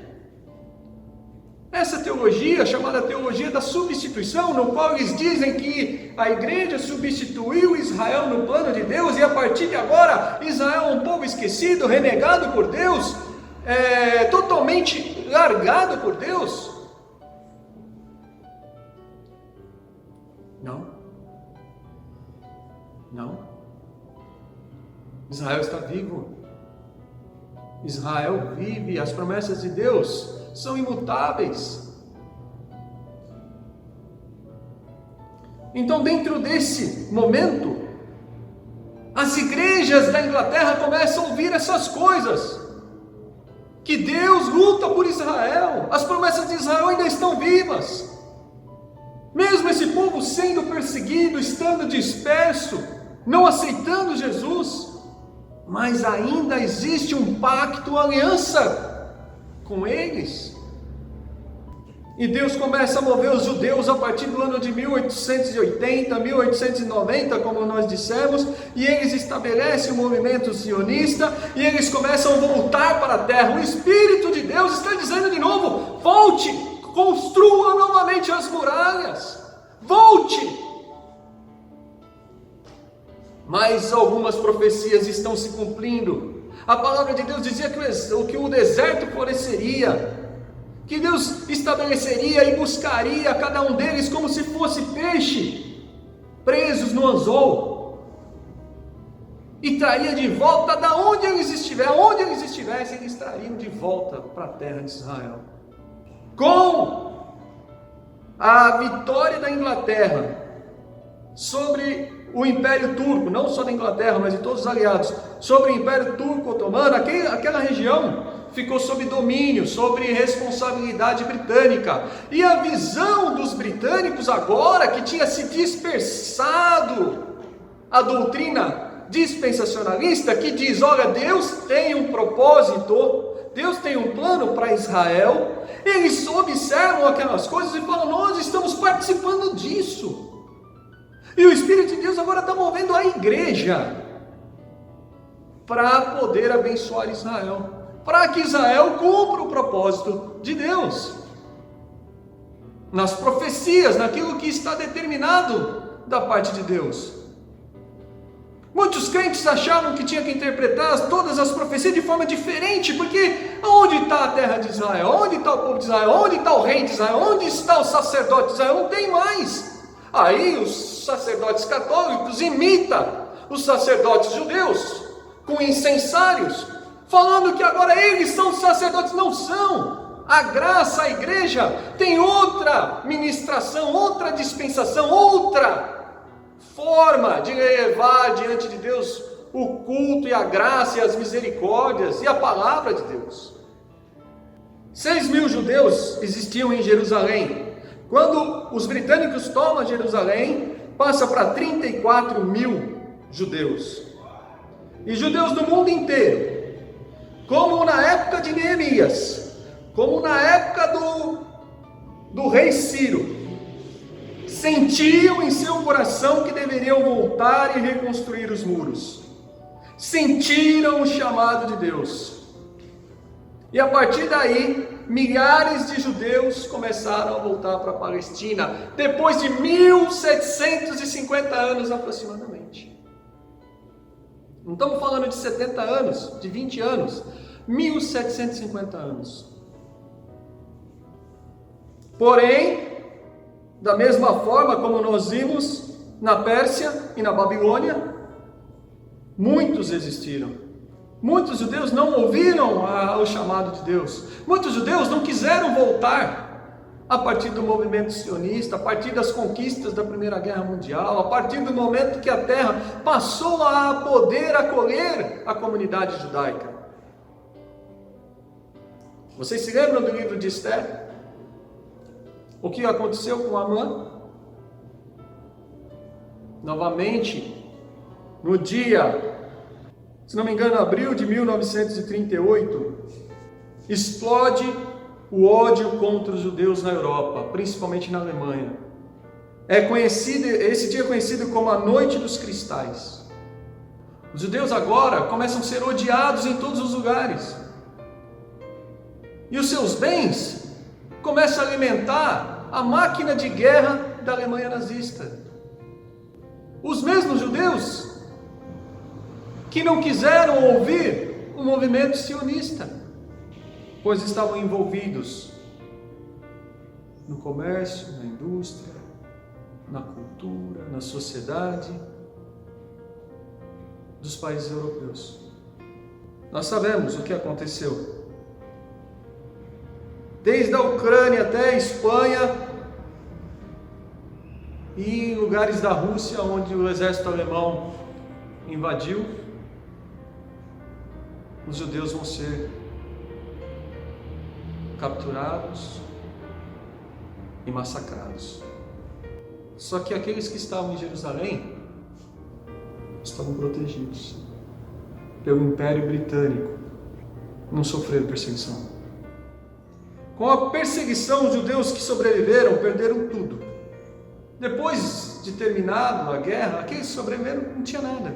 [SPEAKER 3] Essa teologia, chamada teologia da substituição, no qual eles dizem que a igreja substituiu Israel no plano de Deus e a partir de agora Israel é um povo esquecido, renegado por Deus, totalmente largado por Deus. Não. Israel está vivo. Israel vive, as promessas de Deus são imutáveis. Então, dentro desse momento, as igrejas da Inglaterra começam a ouvir essas coisas, que Deus luta por Israel, as promessas de Israel ainda estão vivas, mesmo esse povo sendo perseguido, estando disperso, não aceitando Jesus, mas ainda existe um pacto, uma aliança com eles. E Deus começa a mover os judeus a partir do ano de 1880, 1890, como nós dissemos, e eles estabelecem o movimento sionista, e eles começam a voltar para a terra. O Espírito de Deus está dizendo de novo: volte, construa novamente as muralhas, volte. Mas algumas profecias estão se cumprindo. A palavra de Deus dizia que o deserto floresceria, que Deus estabeleceria e buscaria cada um deles como se fosse peixe presos no anzol, e traria de volta da onde eles estivessem, eles trariam de volta para a terra de Israel. Com a vitória da Inglaterra sobre o Império Turco, não só da Inglaterra, mas de todos os aliados, sobre o Império Turco Otomano, aquela região ficou sob domínio, sob responsabilidade britânica. E a visão dos britânicos agora, que tinha se dispersado a doutrina dispensacionalista, que diz, olha, Deus tem um propósito, Deus tem um plano para Israel, eles observam aquelas coisas e falam, nós estamos participando disso. E o Espírito de Deus agora está movendo a igreja para poder abençoar Israel, para que Israel cumpra o propósito de Deus, nas profecias, naquilo que está determinado da parte de Deus. Muitos crentes achavam que tinha que interpretar todas as profecias de forma diferente, porque onde está a terra de Israel? Onde está o povo de Israel? Onde está o rei de Israel? Onde está o sacerdote de Israel? Não tem mais. Aí os sacerdotes católicos imitam os sacerdotes judeus, com incensários, falando que agora eles são sacerdotes. Não são. A graça, a igreja tem outra ministração, outra dispensação, outra forma de levar diante de Deus o culto e a graça e as misericórdias e a palavra de Deus. 6.000 judeus existiam em Jerusalém. Quando os britânicos tomam Jerusalém, passa para 34.000 judeus. E judeus do mundo inteiro, como na época de Neemias, como na época do rei Ciro, sentiam em seu coração que deveriam voltar e reconstruir os muros. Sentiram o chamado de Deus. E a partir daí, milhares de judeus começaram a voltar para a Palestina, depois de 1750 anos aproximadamente. Não estamos falando de 70 anos, de 20 anos, 1750 anos. Porém, da mesma forma como nós vimos na Pérsia e na Babilônia, muitos existiram. Muitos judeus não ouviram o chamado de Deus. Muitos judeus não quiseram voltar a partir do movimento sionista, a partir das conquistas da Primeira Guerra Mundial, a partir do momento que a terra passou a poder acolher a comunidade judaica. Vocês se lembram do livro de Esther? O que aconteceu com Amã? Novamente, no dia, se não me engano, abril de 1938, explode o ódio contra os judeus na Europa, principalmente na Alemanha. Esse dia é conhecido como a Noite dos Cristais. Os judeus agora começam a ser odiados em todos os lugares. E os seus bens começam a alimentar a máquina de guerra da Alemanha nazista. Os mesmos judeus que não quiseram ouvir o movimento sionista, pois estavam envolvidos no comércio, na indústria, na cultura, na sociedade dos países europeus. Nós sabemos o que aconteceu. Desde a Ucrânia até a Espanha e lugares da Rússia onde o exército alemão invadiu, os judeus vão ser capturados e massacrados. Só que aqueles que estavam em Jerusalém estavam protegidos pelo Império Britânico, não sofreram perseguição. Com a perseguição, os judeus que sobreviveram perderam tudo. Depois de terminado a guerra, aqueles que sobreviveram não tinha nada.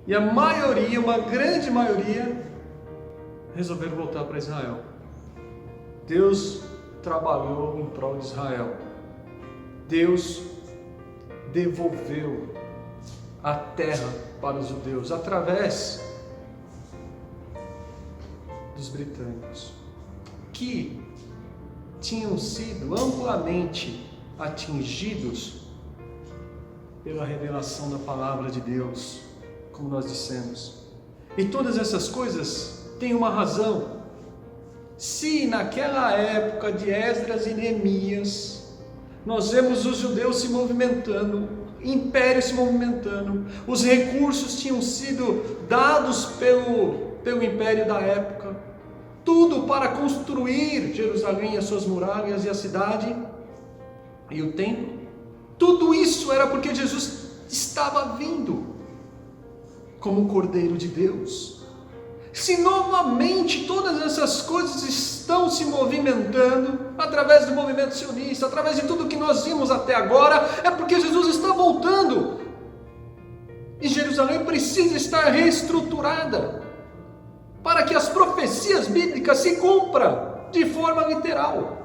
[SPEAKER 3] E a maioria, uma grande maioria, resolveram voltar para Israel. Deus trabalhou em prol de Israel. Deus devolveu a terra para os judeus através dos britânicos, que tinham sido amplamente atingidos pela revelação da palavra de Deus, como nós dissemos. E todas essas coisas têm uma razão. Se naquela época de Esdras e Neemias, nós vemos os judeus se movimentando, o império se movimentando, os recursos tinham sido dados pelo pelo império da época, tudo para construir Jerusalém, as suas muralhas e a cidade e o templo. Tudo isso era porque Jesus estava vindo como o Cordeiro de Deus. Se novamente todas essas coisas estão se movimentando através do movimento sionista, através de tudo que nós vimos até agora, é porque Jesus está voltando. E Jerusalém precisa estar reestruturada para que as profecias bíblicas se cumpram de forma literal.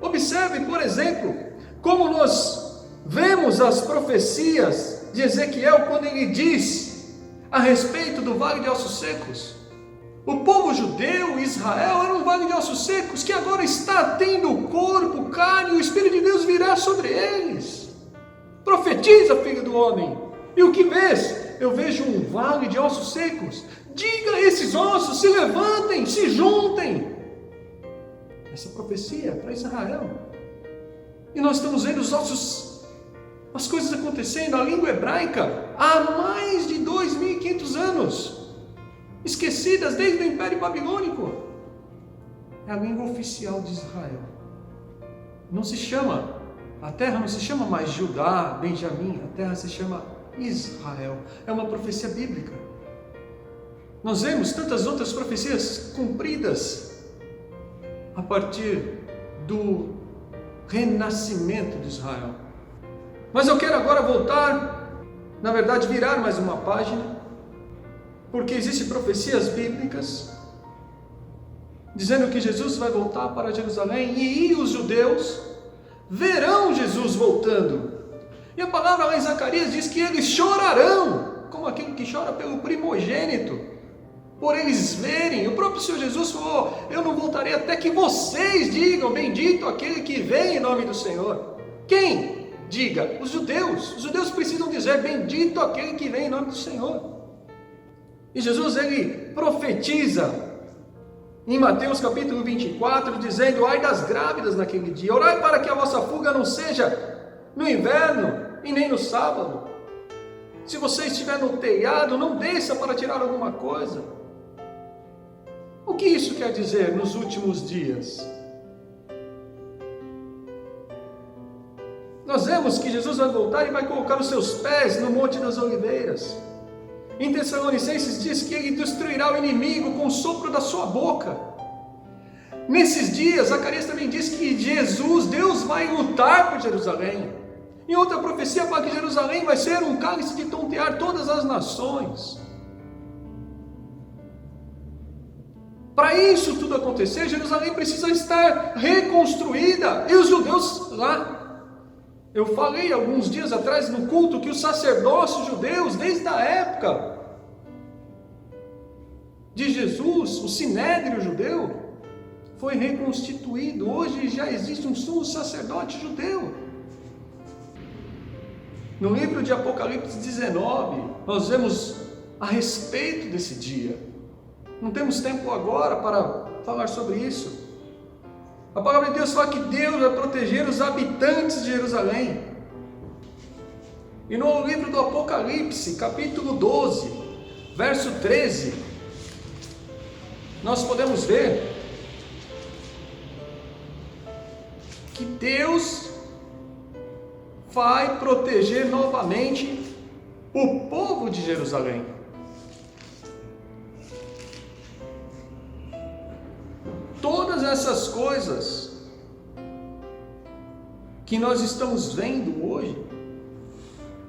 [SPEAKER 3] Observe, por exemplo, como nós vemos as profecias de Ezequiel quando ele diz a respeito do vale de ossos secos. O povo judeu, Israel, era um vale de ossos secos que agora está tendo corpo, carne, e o Espírito de Deus virá sobre eles. Profetiza, filho do homem. E o que vês? Eu vejo um vale de ossos secos. Diga a esses ossos, se levantem, se juntem. Essa profecia é para Israel. E nós estamos vendo os ossos, as coisas acontecendo, a língua hebraica, há mais de 2.500 anos, esquecidas desde o Império Babilônico. É a língua oficial de Israel. Não se chama, a terra não se chama mais Judá, Benjamim, a terra se chama Israel. É uma profecia bíblica. Nós vemos tantas outras profecias cumpridas a partir do renascimento de Israel. Mas eu quero agora voltar, na verdade virar mais uma página, porque existem profecias bíblicas dizendo que Jesus vai voltar para Jerusalém e os judeus verão Jesus voltando. E a palavra lá em Zacarias diz que eles chorarão, como aquele que chora pelo primogênito, por eles verem. O próprio Senhor Jesus falou: eu não voltarei até que vocês digam, bendito aquele que vem em nome do Senhor. Quem? Diga, os judeus. Os judeus precisam dizer, bendito aquele que vem em nome do Senhor. E Jesus, ele profetiza em Mateus capítulo 24, dizendo: ai das grávidas naquele dia, orai para que a vossa fuga não seja no inverno e nem no sábado. Se você estiver no telhado, não desça para tirar alguma coisa. O que isso quer dizer nos últimos dias? Nós vemos que Jesus vai voltar e vai colocar os seus pés no Monte das Oliveiras. Em Tessalonicenses diz que ele destruirá o inimigo com o sopro da sua boca. Nesses dias, Zacarias também diz que Jesus, Deus vai lutar por Jerusalém. Em outra profecia fala que Jerusalém vai ser um cálice de tontear todas as nações. Para isso tudo acontecer, Jerusalém precisa estar reconstruída. E os judeus lá, eu falei alguns dias atrás no culto que os sacerdócios judeus, desde a época de Jesus, o sinédrio judeu, foi reconstituído. Hoje já existe um sumo sacerdote judeu. No livro de Apocalipse 19, nós vemos a respeito desse dia. Não temos tempo agora para falar sobre isso. A palavra de Deus fala que Deus vai proteger os habitantes de Jerusalém. E no livro do Apocalipse, capítulo 12, verso 13, nós podemos ver que Deus vai proteger novamente o povo de Jerusalém. Todas essas coisas que nós estamos vendo hoje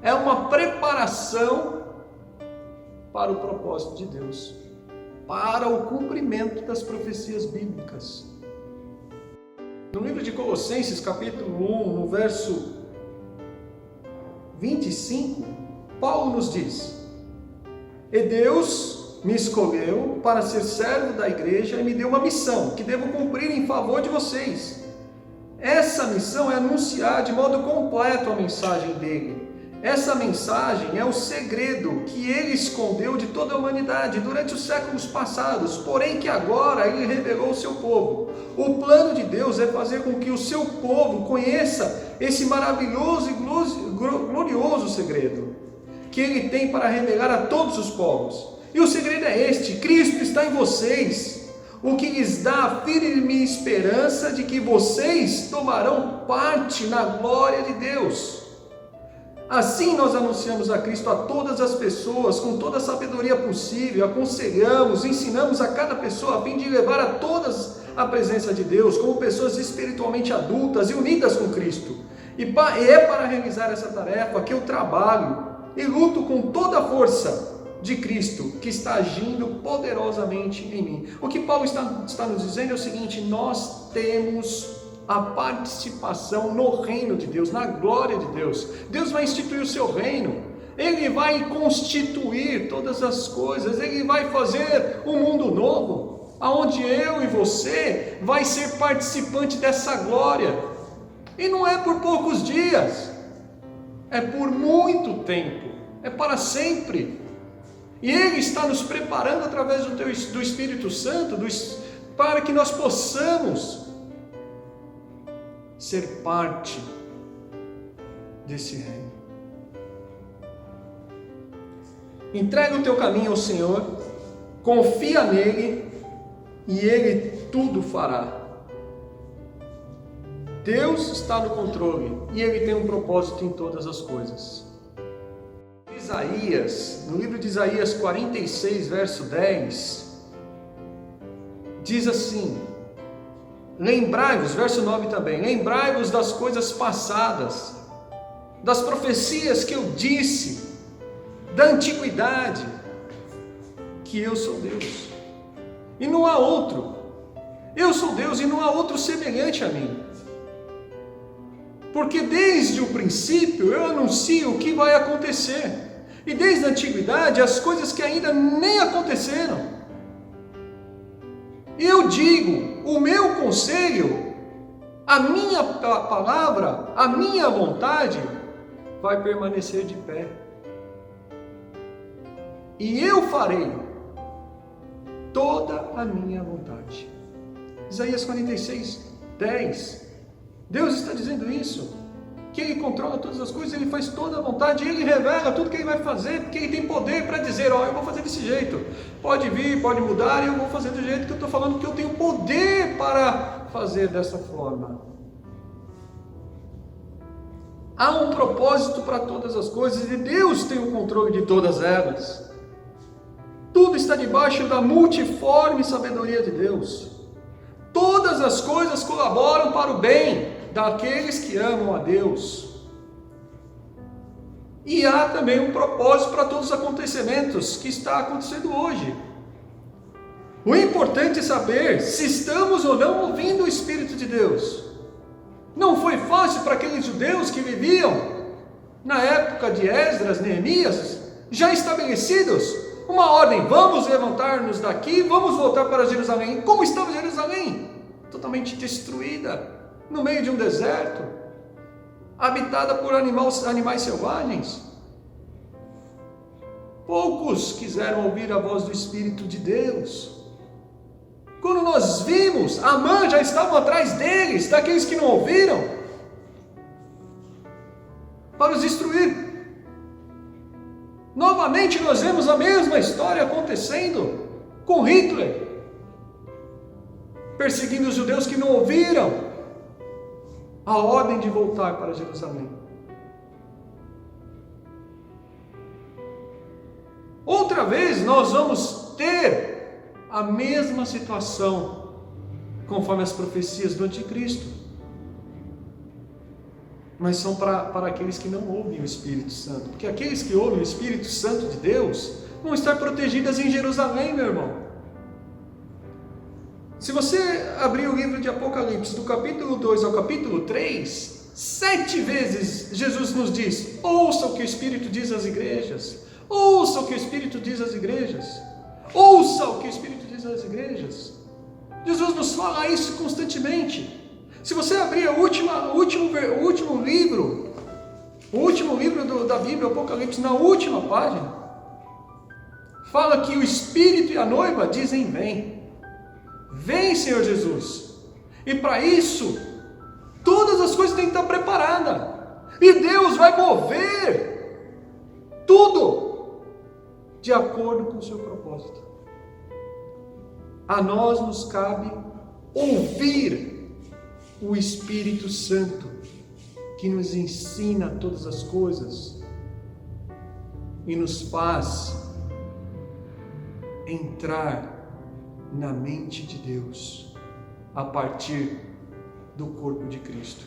[SPEAKER 3] é uma preparação para o propósito de Deus, para o cumprimento das profecias bíblicas. No livro de Colossenses, capítulo 1, no verso 25, Paulo nos diz: e Deus me escolheu para ser servo da igreja e me deu uma missão que devo cumprir em favor de vocês. Essa missão é anunciar de modo completo a mensagem dele. Essa mensagem é o segredo que ele escondeu de toda a humanidade durante os séculos passados, porém que agora ele revelou ao seu povo. O plano de Deus é fazer com que o seu povo conheça esse maravilhoso e glorioso segredo que ele tem para revelar a todos os povos. E o segredo é este: Cristo está em vocês, o que lhes dá a firme esperança de que vocês tomarão parte na glória de Deus. Assim nós anunciamos a Cristo a todas as pessoas, com toda a sabedoria possível, aconselhamos, ensinamos a cada pessoa a fim de levar a todas à presença de Deus, como pessoas espiritualmente adultas e unidas com Cristo. E é para realizar essa tarefa que eu trabalho e luto com toda a força de Cristo, que está agindo poderosamente em mim. O que Paulo está nos dizendo é o seguinte: nós temos a participação no reino de Deus, na glória de Deus. Deus vai instituir o seu reino, Ele vai constituir todas as coisas, Ele vai fazer um mundo novo, onde eu e você vai ser participante dessa glória. E não é por poucos dias, é por muito tempo, é para sempre. E Ele está nos preparando através do Espírito Santo, para que nós possamos ser parte desse reino. Entrega o teu caminho ao Senhor, confia nele e Ele tudo fará. Deus está no controle e Ele tem um propósito em todas as coisas. Isaías, no livro de Isaías 46, verso 10, diz assim: lembrai-vos, verso 9 também, lembrai-vos das coisas passadas, das profecias que eu disse, da antiguidade, que eu sou Deus, e não há outro. Eu sou Deus e não há outro semelhante a mim. Porque desde o princípio eu anuncio o que vai acontecer, e desde a antiguidade as coisas que ainda nem aconteceram. Eu digo, o meu conselho, a minha palavra, a minha vontade vai permanecer de pé. E eu farei toda a minha vontade. Isaías 46, 10. Deus está dizendo isso, que Ele controla todas as coisas, Ele faz toda a vontade, Ele revela tudo que Ele vai fazer, porque Ele tem poder para dizer: ó, eu vou fazer desse jeito, pode vir, pode mudar, e eu vou fazer do jeito que eu estou falando, porque eu tenho poder para fazer dessa forma. Há um propósito para todas as coisas, e Deus tem o controle de todas elas. Tudo está debaixo da multiforme sabedoria de Deus. Todas as coisas colaboram para o bem daqueles que amam a Deus. E há também um propósito para todos os acontecimentos que está acontecendo hoje. O importante é saber se estamos ou não ouvindo o Espírito de Deus. Não foi fácil para aqueles judeus que viviam na época de Esdras, Neemias, já estabelecidos, uma ordem: vamos levantar-nos daqui, vamos voltar para Jerusalém. Como estava Jerusalém? Totalmente destruída, no meio de um deserto, habitada por animais selvagens. Poucos quiseram ouvir a voz do Espírito de Deus. Quando nós vimos, Amã já estavam atrás deles, daqueles que não ouviram, para os destruir. Novamente nós vemos a mesma história acontecendo com Hitler, perseguindo os judeus que não ouviram a ordem de voltar para Jerusalém. Outra vez nós vamos ter a mesma situação, conforme as profecias do anticristo, mas são para aqueles que não ouvem o Espírito Santo, porque aqueles que ouvem o Espírito Santo de Deus vão estar protegidas em Jerusalém, meu irmão. Se você abrir o livro de Apocalipse, do capítulo 2 ao capítulo 3, 7 vezes Jesus nos diz: ouça o que o Espírito diz às igrejas, ouça o que o Espírito diz às igrejas, ouça o que o Espírito diz às igrejas. Jesus nos fala isso constantemente. Se você abrir o último livro da Bíblia, Apocalipse, na última página, fala que o Espírito e a noiva dizem: vem. Vem, Senhor Jesus. E para isso, todas as coisas têm que estar preparadas. E Deus vai mover tudo de acordo com o seu propósito. A nós nos cabe ouvir o Espírito Santo, que nos ensina todas as coisas e nos faz entrar na mente de Deus a partir do corpo de Cristo.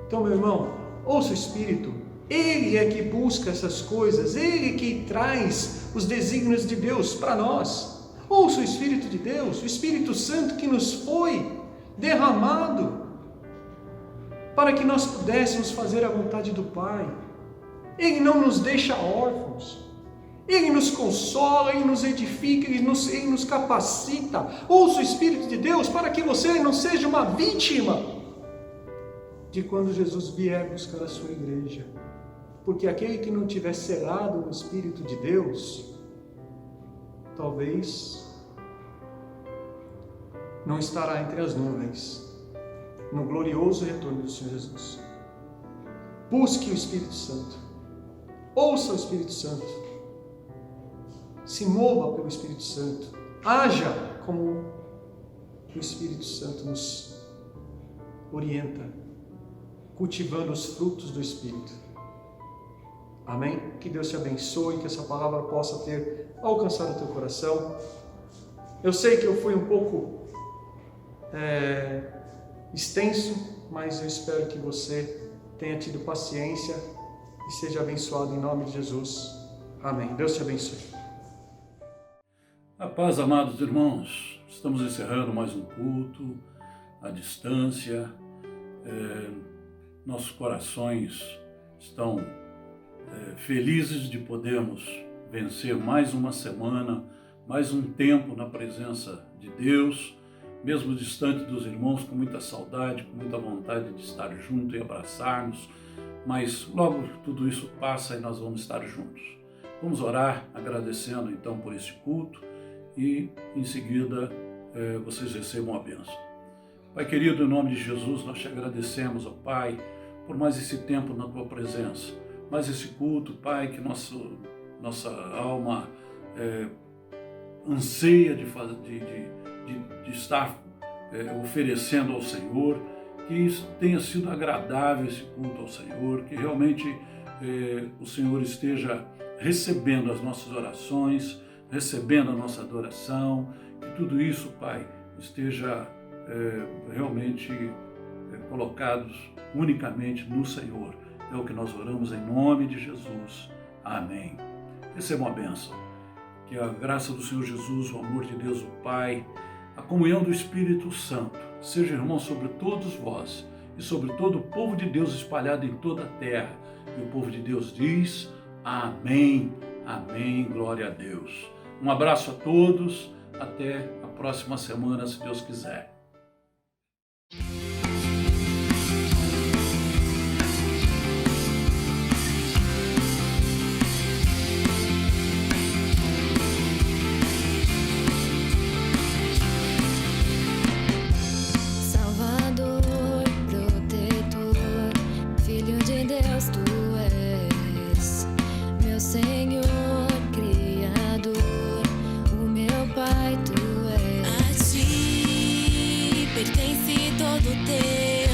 [SPEAKER 3] Então, meu irmão, ouça o Espírito. Ele é que busca essas coisas, Ele que traz os desígnios de Deus para nós. Ouça o Espírito de Deus, o Espírito Santo que nos foi derramado para que nós pudéssemos fazer a vontade do Pai. Ele não nos deixa órfãos, Ele nos consola, Ele nos edifica, Ele nos capacita. Ouça o Espírito de Deus para que você não seja uma vítima de quando Jesus vier buscar a sua igreja. Porque aquele que não tiver selado no Espírito de Deus, talvez não estará entre as nuvens no glorioso retorno do Senhor Jesus. Busque o Espírito Santo, ouça o Espírito Santo, se mova pelo Espírito Santo, haja como o Espírito Santo nos orienta, cultivando os frutos do Espírito. Amém? Que Deus te abençoe, que essa palavra possa ter alcançado o teu coração. Eu sei que eu fui um pouco extenso, mas eu espero que você tenha tido paciência e seja abençoado em nome de Jesus. Amém. Deus te abençoe.
[SPEAKER 1] A paz, amados irmãos. Estamos encerrando mais um culto à distância. Nossos corações estão felizes de podermos vencer mais uma semana, mais um tempo na presença de Deus, mesmo distante dos irmãos, com muita saudade, com muita vontade de estar junto e abraçar-nos, mas logo tudo isso passa e nós vamos estar juntos. Vamos orar agradecendo então por este culto e em seguida vocês recebam a bênção. Pai querido, em nome de Jesus, nós te agradecemos, ó Pai, por mais esse tempo na tua presença, mais esse culto, Pai, que nossa alma anseia de estar oferecendo ao Senhor, que isso tenha sido agradável esse culto ao Senhor, que realmente o Senhor esteja recebendo as nossas orações, recebendo a nossa adoração, que tudo isso, Pai, esteja realmente colocados unicamente no Senhor. É o que nós oramos em nome de Jesus. Amém. Recebam a bênção. Que a graça do Senhor Jesus, o amor de Deus, o Pai, a comunhão do Espírito Santo, seja, irmão, sobre todos vós e sobre todo o povo de Deus espalhado em toda a terra. E o povo de Deus diz: amém, amém, glória a Deus. Um abraço a todos, até a próxima semana, se Deus quiser.
[SPEAKER 4] Senhor, Criador, o meu Pai, Tu és. A Ti pertence todo o teu